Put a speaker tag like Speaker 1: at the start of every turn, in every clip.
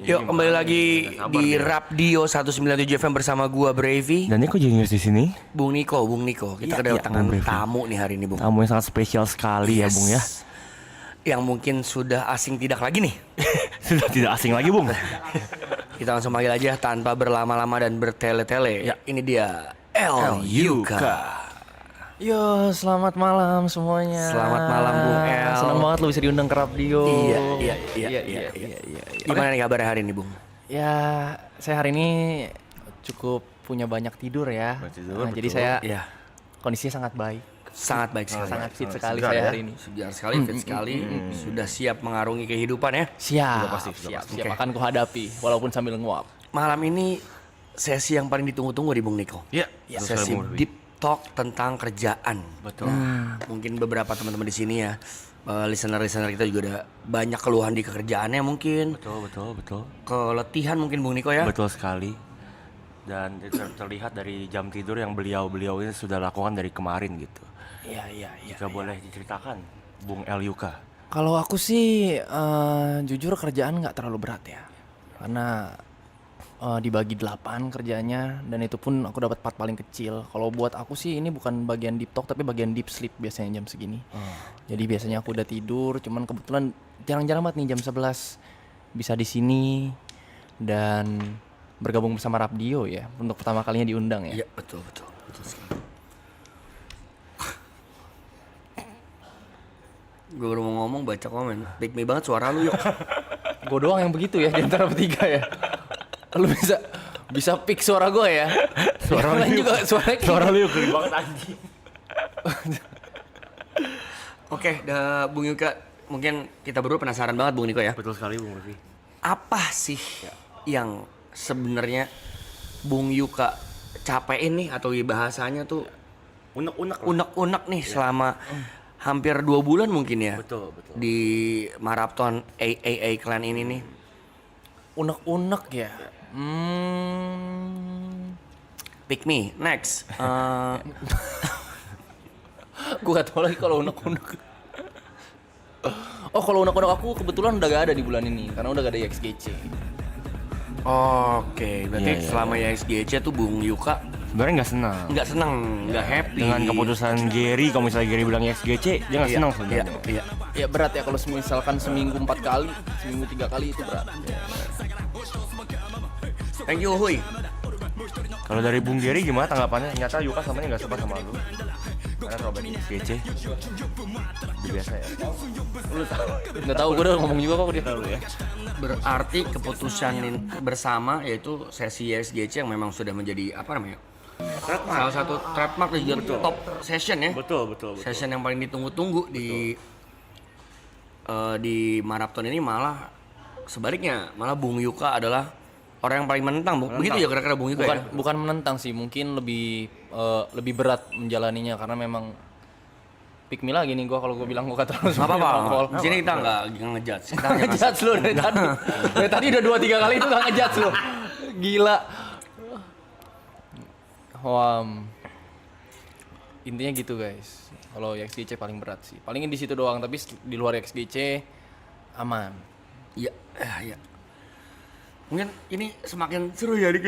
Speaker 1: Yuk kembali lagi di Rapdio 197 FM bersama gua Bravey
Speaker 2: Dan ini kok jenius di sini?
Speaker 1: Bung Niko. Kita kedatangan tamu nih hari ini, Bung.
Speaker 2: Tamu yang sangat spesial sekali ya, Bung ya.
Speaker 1: Yang mungkin sudah asing tidak lagi nih.
Speaker 2: Sudah tidak asing lagi, Bung.
Speaker 1: Kita langsung panggil aja tanpa berlama-lama dan bertele-tele. Ya, ini dia El Yuka.
Speaker 3: Yo, selamat malam semuanya.
Speaker 1: Selamat malam, Bung El.
Speaker 3: Senang banget lo bisa diundang ke Rapdio.
Speaker 1: Iya. Gimana nih kabarnya hari ini, Bung?
Speaker 3: Ya, saya hari ini cukup punya banyak tidur ya. Jadi saya kondisinya sangat baik.
Speaker 1: Sangat baik sekali.
Speaker 3: Sangat fit sekali saya hari ini.
Speaker 1: Segar sekali, fit sekali. Sudah siap mengarungi kehidupan ya?
Speaker 3: Siap. Siap akan kuhadapi walaupun sambil nguap.
Speaker 1: Malam ini sesi yang paling ditunggu-tunggu di Bung Niko.
Speaker 2: Iya.
Speaker 1: Sesi deep talk tentang kerjaan.
Speaker 2: Betul.
Speaker 1: Mungkin beberapa teman-teman di sini ya, listener kita juga ada banyak keluhan di kerjaannya mungkin.
Speaker 2: Betul.
Speaker 1: Keletihan mungkin Bung Niko ya.
Speaker 2: Betul sekali. Dan terlihat dari jam tidur yang beliau ini sudah lakukan dari kemarin gitu.
Speaker 1: Iya.
Speaker 2: Jika boleh diceritakan, Bung El Yuka.
Speaker 3: Kalau aku sih jujur kerjaan nggak terlalu berat ya. Karena dibagi 8 kerjanya dan itu pun aku dapat part paling kecil. Kalau buat aku sih ini bukan bagian deep talk tapi bagian deep sleep biasanya jam segini. Jadi biasanya aku udah tidur, cuman kebetulan jarang-jarang banget nih jam 11 bisa di sini dan bergabung bersama Rapdio ya untuk pertama kalinya diundang ya.
Speaker 1: Iya, betul sekali. Gue baru mau ngomong baca komen. Pick me banget suara lu, yuk.
Speaker 3: Gue doang yang begitu ya di antara bertiga ya. Lu bisa pick suara gue ya.
Speaker 2: Suara lu juga suara lu keren banget anjing.
Speaker 1: Oke, Bung Yuka, mungkin kita berdua penasaran banget Bung Niko ya.
Speaker 2: Betul sekali, Bung Raffi.
Speaker 1: Apa sih yang sebenarnya Bung Yuka capein nih atau bahasanya tuh unek-unek nih selama hampir 2 bulan mungkin ya.
Speaker 2: Betul.
Speaker 1: Di maraton AAA Clan ini nih.
Speaker 3: Unek-unek ya.
Speaker 1: Pick me next.
Speaker 3: Gue gak tau lagi kalau unek-unek. Oh, kalau unek-unek aku kebetulan udah gak ada di bulan ini karena udah gak ada YXGC.
Speaker 1: Oke, berarti selama YXGC tuh Bung Yuka
Speaker 2: Sebenarnya nggak senang.
Speaker 1: nggak happy
Speaker 2: Dengan keputusan Gary. Kalau misalnya Gary bilang XGC, dia nggak senang sebenarnya.
Speaker 1: Iya.
Speaker 3: Ya berat ya kalau misalkan seminggu 4 kali, seminggu 3 kali itu berat.
Speaker 1: Thank you, Huy.
Speaker 2: Kalau dari Bung Gary gimana tanggapannya? Nyata Yuka samanya nggak suka sama lu. Karena throwback XGC. Biasa ya.
Speaker 3: Lu tahu? Nggak tahu, gue udah ngomong juga kok dia.
Speaker 2: Tahu ya.
Speaker 1: Berarti keputusan bersama yaitu sesi YXGC yang memang sudah menjadi apa namanya? Salah satu trademark dan juga top session ya.
Speaker 2: Betul.
Speaker 1: Session yang paling ditunggu-tunggu di marathon ini malah sebaliknya, malah Bung Yuka adalah orang yang paling menentang. Begitu ya kira-kira Bung Yuka ya?
Speaker 3: Bukan menentang sih, mungkin lebih berat menjalaninya karena memang pick me lagi nih gue kalau gue bilang gue kata terus.
Speaker 1: Nggak apa-apa. Di sini kita nggak ngejudge. Kita hanya
Speaker 3: ngejudge lu dari tadi. Dari tadi udah 2-3 kali itu nggak ngejudge lu. Gila. Intinya gitu guys. Kalau XGC paling berat sih. Palingin di situ doang, tapi di luar XGC aman.
Speaker 1: Iya. Mungkin ini semakin seru ya Dik.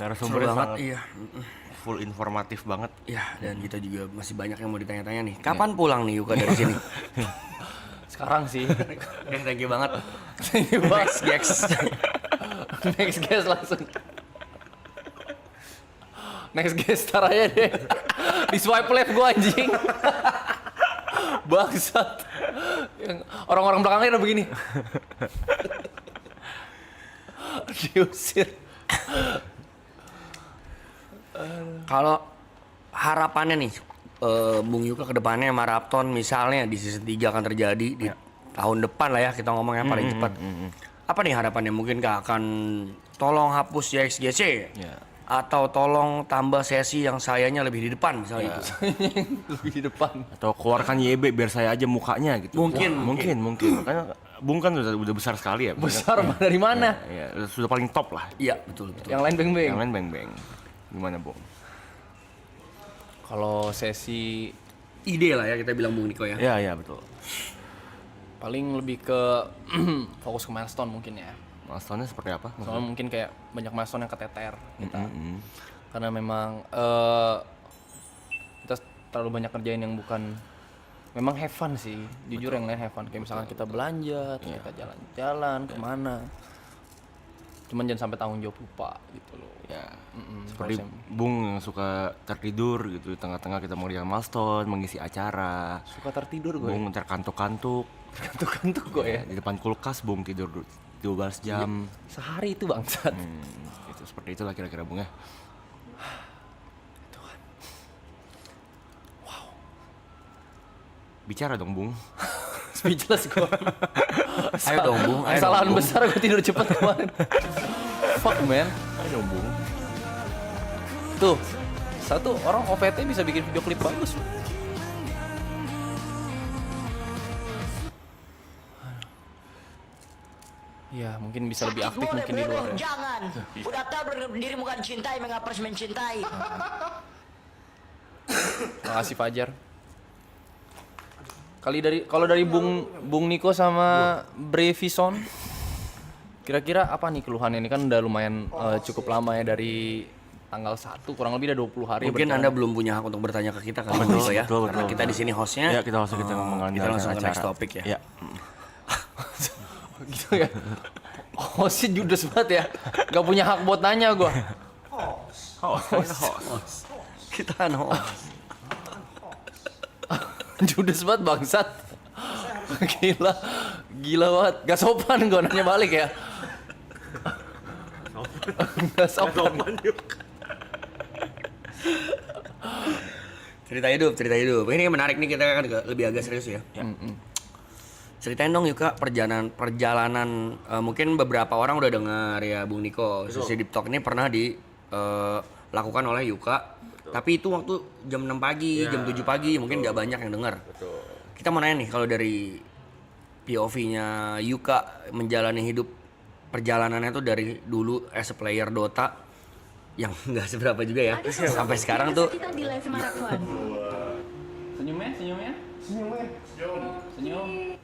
Speaker 2: Narasumbernya
Speaker 1: banget,
Speaker 2: sangat
Speaker 1: iya.
Speaker 2: full informatif banget.
Speaker 1: Ya, dan kita juga masih banyak yang mau ditanya-tanya nih. Kapan pulang nih Yuka dari sini?
Speaker 3: Sekarang sih.
Speaker 1: Thank you banget.
Speaker 3: Next guest langsung. Next guest tar aja deh. Di swipe left gue anjing. Bangsat. Orang-orang belakangnya udah begini. Diusir.
Speaker 1: Kalau harapannya nih Bung Yuka ke depannya maraton misalnya di season 3 akan terjadi di tahun depan lah ya, kita ngomongnya paling cepat. Apa nih harapannya? Mungkinkah akan tolong hapus YXGC? Atau tolong tambah sesi yang sayanya lebih di depan misalnya itu.
Speaker 3: Lebih di depan.
Speaker 2: Atau keluarkan YB biar saya aja mukanya gitu.
Speaker 1: Mungkin.
Speaker 2: Makanya Bung kan udah besar sekali ya.
Speaker 3: Besar dari mana?
Speaker 2: Ya, sudah paling top lah.
Speaker 1: Iya, betul.
Speaker 3: Yang lain beng-beng.
Speaker 2: Yang lain beng-beng. Gimana, Bung?
Speaker 3: Kalau sesi
Speaker 1: ide lah ya kita bilang Bung Niko ya.
Speaker 2: Iya betul.
Speaker 3: Paling lebih ke fokus ke milestone mungkin ya.
Speaker 2: Milestone-nya seperti apa?
Speaker 3: Soalnya mungkin kayak banyak milestone yang keteter kita. Karena memang kita terlalu banyak kerjain yang bukan memang have fun sih. Jujur yang lain have fun. Kayak misalkan kita belanja, terus kita jalan-jalan kemana. Cuman jangan sampai tanggung jawab lupa gitu loh.
Speaker 2: Ya, seperti Bung yang suka tertidur gitu di tengah-tengah kita mau lihat milestone, mengisi acara.
Speaker 3: Suka tertidur gue.
Speaker 2: Bung terkantuk-kantuk.
Speaker 3: Kantuk-kantuk gue ya.
Speaker 2: Di depan kulkas Bung tidur 12 jam.
Speaker 3: Sehari itu bangsat.
Speaker 2: Itu seperti itulah kira-kira Bung ya.
Speaker 3: Tuhan.
Speaker 2: Bicara dong Bung.
Speaker 3: Speechless gue.
Speaker 1: Ayo dong Bung, ayo
Speaker 3: Kesalahan
Speaker 1: dong, Bung.
Speaker 3: besar gue tidur cepat kemarin. Fuck man.
Speaker 2: Ayo dong Bung.
Speaker 3: Tuh, satu orang OVT bisa bikin video klip bagus. Ya, mungkin bisa lebih aktif mungkin di luar ya.
Speaker 4: Jangan. Udah tahu dirimu kan cintai, mengapres mencintai.
Speaker 3: Makasih Fajar. Kalau dari Bung Niko sama Brevison, kira-kira apa nih keluhannya? Ini kan udah lumayan cukup lama ya, dari tanggal 1 kurang lebih udah 20 hari.
Speaker 1: Mungkin Anda belum punya hak untuk bertanya ke kita kan, betul ya?
Speaker 2: betul,
Speaker 1: Karena
Speaker 2: betul.
Speaker 1: kita di sini hostnya.
Speaker 2: Ya, kita langsung kita
Speaker 1: Kita langsung ke next topic ya.
Speaker 2: Ya.
Speaker 3: gitu ya. Oh sih judes banget ya. Gak punya hak buat nanya gue.
Speaker 1: Kita kan host.
Speaker 3: Judes banget bangsat. Gila banget. Gak sopan gue nanya balik ya. Gak sopan.
Speaker 1: Cerita hidup. Ini menarik nih, kita kan lebih agak serius ya. Ceritain dong Yuka perjalanan mungkin beberapa orang udah dengar ya Bung Niko. Susi Deep Talk ini pernah dilakukan oleh Yuka. Tapi itu waktu jam 6 pagi, jam 7 pagi, mungkin nggak banyak yang dengar. Kita mau nanya nih, kalau dari POV-nya Yuka menjalani hidup perjalanannya tuh dari dulu as a player Dota yang nggak seberapa juga ya, sampai sekarang tuh.
Speaker 5: Kita di live marathon.
Speaker 3: Senyum.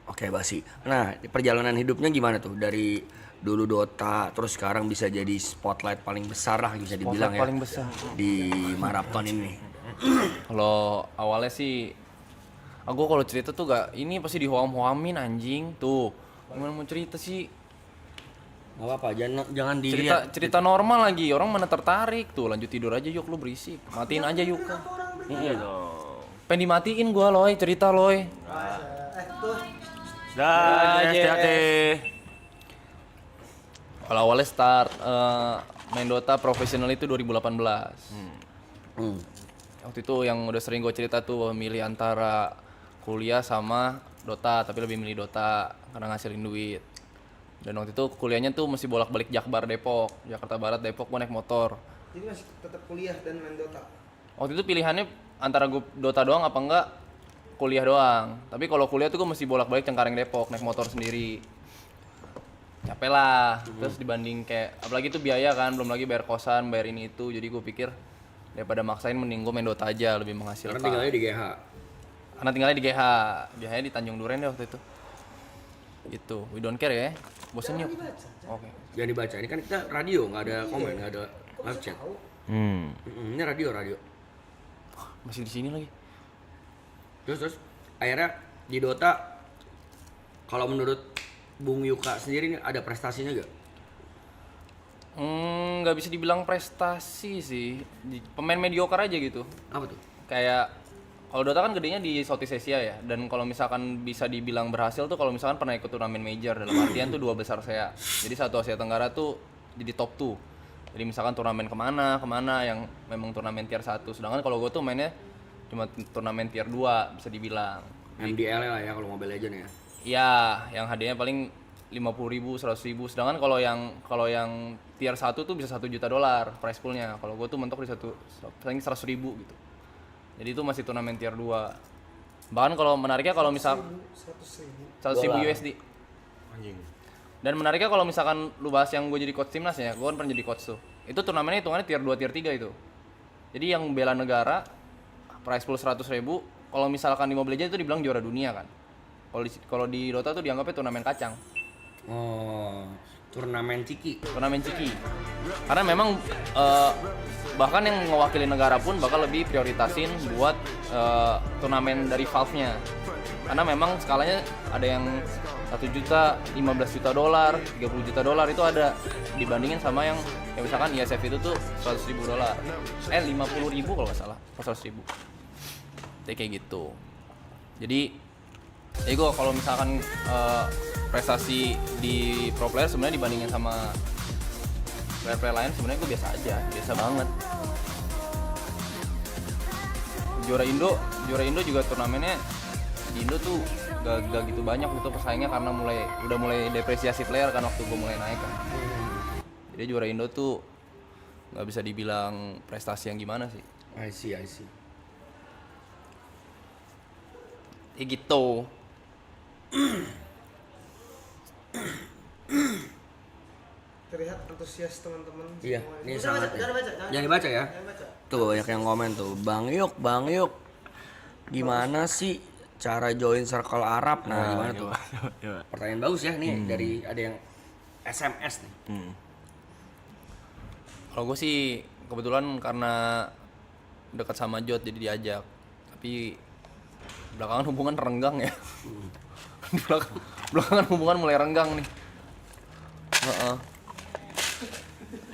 Speaker 1: Oke basi. Nah perjalanan hidupnya gimana tuh dari dulu Dota terus sekarang bisa jadi spotlight paling besar lah bisa dibilang ya.
Speaker 3: Paling besar.
Speaker 1: Di maraton ini.
Speaker 3: Kalau awalnya sih, aku kalau cerita tuh ini pasti dihoam-hoamin anjing tuh. Gimana mau cerita sih?
Speaker 1: Gak apa-apa, jangan dilihat.
Speaker 3: Cerita normal lagi, orang mana tertarik tuh. Lanjut tidur aja yuk, lu berisik. Matiin aja yuk.
Speaker 2: Iya dong.
Speaker 3: Pengen dimatiin gua loy, cerita loy.
Speaker 2: Dah, hati-hati.
Speaker 3: Kalau awalnya start main Dota profesional itu 2018. Waktu itu yang udah sering gue cerita tuh milih antara kuliah sama Dota, tapi lebih milih Dota karena ngasilin duit. Dan waktu itu kuliahnya tuh mesti bolak-balik Jakbar Depok, Jakarta Barat Depok, gue naik motor.
Speaker 6: Jadi masih tetap kuliah dan main Dota.
Speaker 3: Waktu itu pilihannya antara gue Dota doang apa enggak kuliah doang. Tapi kalau kuliah tuh gue mesti bolak-balik Cengkareng Depok, naik motor sendiri. Capek lah, terus dibanding kayak, apalagi tuh biaya kan, belum lagi bayar kosan, bayar ini itu. Jadi gue pikir daripada maksain mending gue main Dota aja, lebih menghasilkan.
Speaker 1: Karena tinggalnya di GH.
Speaker 3: Karena tinggalnya di GH, GH-nya di Tanjung Duren deh waktu itu. Gitu, we don't care ya. Bosen yuk. Oke.
Speaker 1: Jangan dibaca. Ini kan kita radio, nggak ada komen, nggak ada live chat. Ini radio.
Speaker 3: Masih di sini lagi.
Speaker 1: Terus akhirnya di Dota, kalau menurut Bung Yuka sendiri ini ada prestasinya gak?
Speaker 3: Nggak bisa dibilang prestasi sih. Pemain mediocre aja gitu.
Speaker 1: Apa tuh?
Speaker 3: Kayak kalau Dota kan gedenya di Southeast Asia ya, dan kalau misalkan bisa dibilang berhasil tuh kalau misalkan pernah ikut turnamen major, dalam artian tuh 2 besar saya. Jadi satu Asia Tenggara tuh jadi top 2. Jadi misalkan turnamen kemana yang memang turnamen tier 1. Sedangkan kalau gue tuh mainnya cuma turnamen tier 2 bisa dibilang.
Speaker 1: MDL lah ya kalau Mobile Legends ya.
Speaker 3: Iya, yang hadiahnya paling 50.000, 100.000. Sedangkan kalau yang tier 1 tuh bisa $1 juta prize poolnya. Kalau gue tuh mentok di paling 100.000 gitu. Jadi itu masih turnamen tier 2. Bahkan kalau menariknya kalau misal 100.000 USD.
Speaker 2: Anjing.
Speaker 3: Dan menariknya kalau misalkan lu bahas yang gue jadi coach timnas ya, gue kan pernah jadi coach tuh. Itu turnamennya hitungannya tier 2, tier 3 itu. Jadi yang bela negara prize pool 100.000, kalau misalkan di Mobile Legends itu dibilang juara dunia kan. Kalau di Dota tuh dianggapnya turnamen kacang.
Speaker 1: Oh, turnamen ciki.
Speaker 3: Turnamen ciki. Karena memang bahkan yang mewakili negara pun bakal lebih prioritasin buat turnamen dari Valve-nya. Karena memang skalanya ada yang 1 juta, 15 juta dolar, 30 juta dolar itu ada, dibandingin sama yang misalkan ISF itu tuh 100 ribu dolar. 50 ribu kalau nggak salah, 100 ribu. Kayak gitu. Jadi ya gue kalau misalkan prestasi di pro player sebenarnya dibandingin sama player-player lain sebenarnya gue biasa aja, biasa banget. Juara Indo juga turnamennya di Indo tuh gak gitu banyak gitu pesaingnya karena udah mulai depresiasi player kan waktu gue mulai naik kan. Jadi juara Indo tuh nggak bisa dibilang prestasi yang gimana sih.
Speaker 1: I see.
Speaker 3: Ya gitu.
Speaker 6: Terlihat antusias teman-teman
Speaker 1: Iya,
Speaker 6: semua.
Speaker 1: ini
Speaker 6: Jangan
Speaker 1: sangat
Speaker 6: baca, jangan baca,
Speaker 1: Jangan dibaca ya.
Speaker 6: jangan baca.
Speaker 1: Tuh banyak yang komen tuh, Bang Yuk, gimana sih cara join circle Arab? Nah, gimana tuh? Pertanyaan bagus ya nih dari ada yang SMS nih.
Speaker 3: Kalau gue sih kebetulan karena dekat sama Jot jadi diajak. Tapi belakangan hubungan renggang ya. belakangan hubungan mulai renggang nih.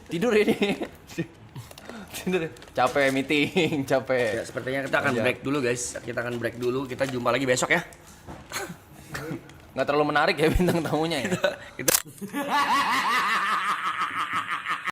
Speaker 3: Tidur ini. Tidur. Capek meeting, capek.
Speaker 1: Ya, sepertinya kita akan break dulu guys. Kita jumpa lagi besok ya.
Speaker 3: Nggak terlalu menarik ya bintang tamunya ya.
Speaker 1: Kita